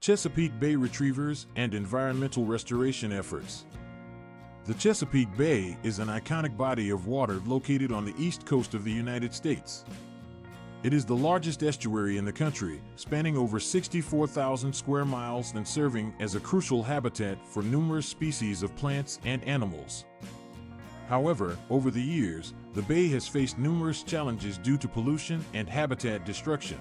Chesapeake Bay Retrievers and environmental restoration efforts. The Chesapeake Bay is an iconic body of water located on the east coast of the United States. It is the largest estuary in the country, spanning over 64,000 square miles and serving as a crucial habitat for numerous species of plants and animals. However, over the years, the bay has faced numerous challenges due to pollution and habitat destruction.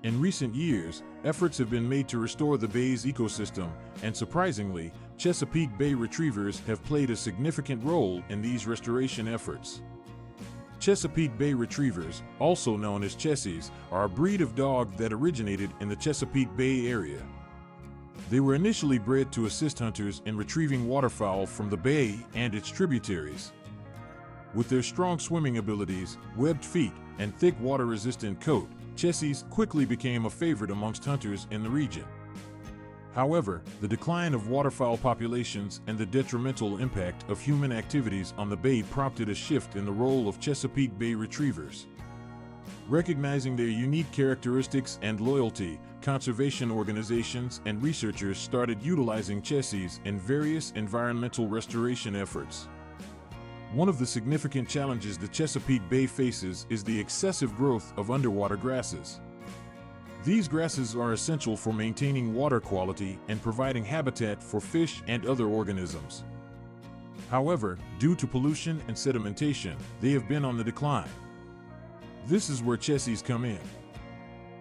In recent years, efforts have been made to restore the bay's ecosystem, and surprisingly, Chesapeake Bay Retrievers have played a significant role in these restoration efforts. Chesapeake Bay Retrievers, also known as Chessies, are a breed of dog that originated in the Chesapeake Bay area. They were initially bred to assist hunters in retrieving waterfowl from the bay and its tributaries. With their strong swimming abilities, webbed feet, and thick water-resistant coat, Chessies quickly became a favorite amongst hunters in the region. However, the decline of waterfowl populations and the detrimental impact of human activities on the bay prompted a shift in the role of Chesapeake Bay Retrievers. Recognizing their unique characteristics and loyalty, conservation organizations and researchers started utilizing Chessies in various environmental restoration efforts. One of the significant challenges the Chesapeake Bay faces is the excessive growth of underwater grasses. These grasses are essential for maintaining water quality and providing habitat for fish and other organisms. However, due to pollution and sedimentation, they have been on the decline. This is where Chessies come in.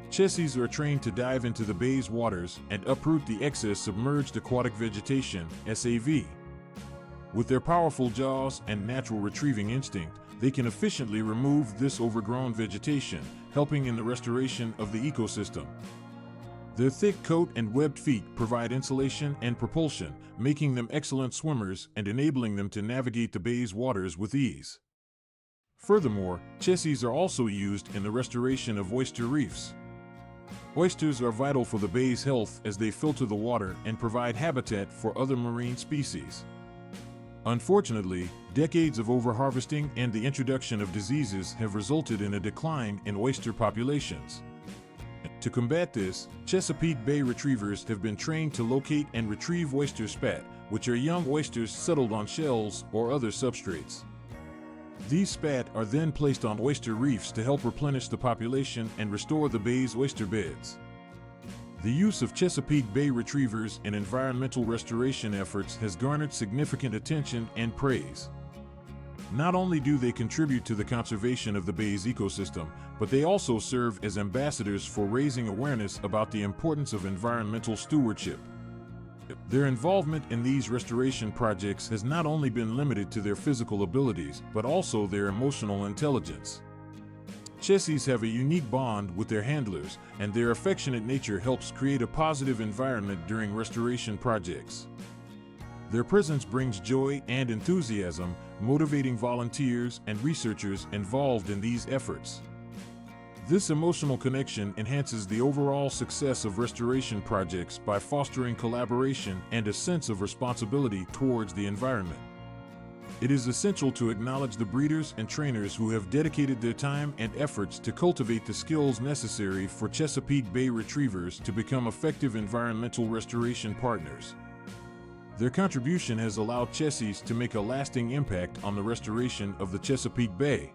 Chessies are trained to dive into the bay's waters and uproot the excess submerged aquatic vegetation, SAV. With their powerful jaws and natural retrieving instinct, they can efficiently remove this overgrown vegetation, helping in the restoration of the ecosystem. Their thick coat and webbed feet provide insulation and propulsion, making them excellent swimmers and enabling them to navigate the bay's waters with ease. Furthermore, Chessies are also used in the restoration of oyster reefs. Oysters are vital for the bay's health as they filter the water and provide habitat for other marine species. Unfortunately, decades of overharvesting and the introduction of diseases have resulted in a decline in oyster populations. To combat this, Chesapeake Bay Retrievers have been trained to locate and retrieve oyster spat, which are young oysters settled on shells or other substrates. These spat are then placed on oyster reefs to help replenish the population and restore the bay's oyster beds. The use of Chesapeake Bay Retrievers in environmental restoration efforts has garnered significant attention and praise. Not only do they contribute to the conservation of the bay's ecosystem, but they also serve as ambassadors for raising awareness about the importance of environmental stewardship. Their involvement in these restoration projects has not only been limited to their physical abilities, but also their emotional intelligence. Chessies have a unique bond with their handlers, and their affectionate nature helps create a positive environment during restoration projects. Their presence brings joy and enthusiasm, motivating volunteers and researchers involved in these efforts. This emotional connection enhances the overall success of restoration projects by fostering collaboration and a sense of responsibility towards the environment. It is essential to acknowledge the breeders and trainers who have dedicated their time and efforts to cultivate the skills necessary for Chesapeake Bay Retrievers to become effective environmental restoration partners. Their contribution has allowed Chessies to make a lasting impact on the restoration of the Chesapeake Bay.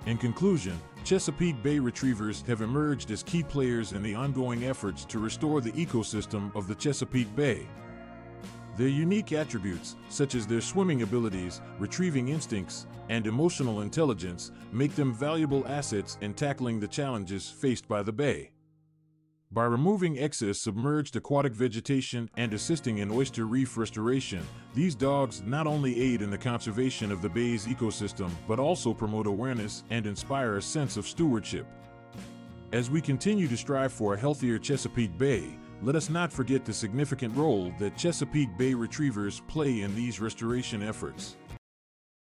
In conclusion, Chesapeake Bay Retrievers have emerged as key players in the ongoing efforts to restore the ecosystem of the Chesapeake Bay. Their unique attributes, such as their swimming abilities, retrieving instincts, and emotional intelligence, make them valuable assets in tackling the challenges faced by the bay. By removing excess submerged aquatic vegetation and assisting in oyster reef restoration, these dogs not only aid in the conservation of the bay's ecosystem, but also promote awareness and inspire a sense of stewardship. As we continue to strive for a healthier Chesapeake Bay, let us not forget the significant role that Chesapeake Bay Retrievers play in these restoration efforts.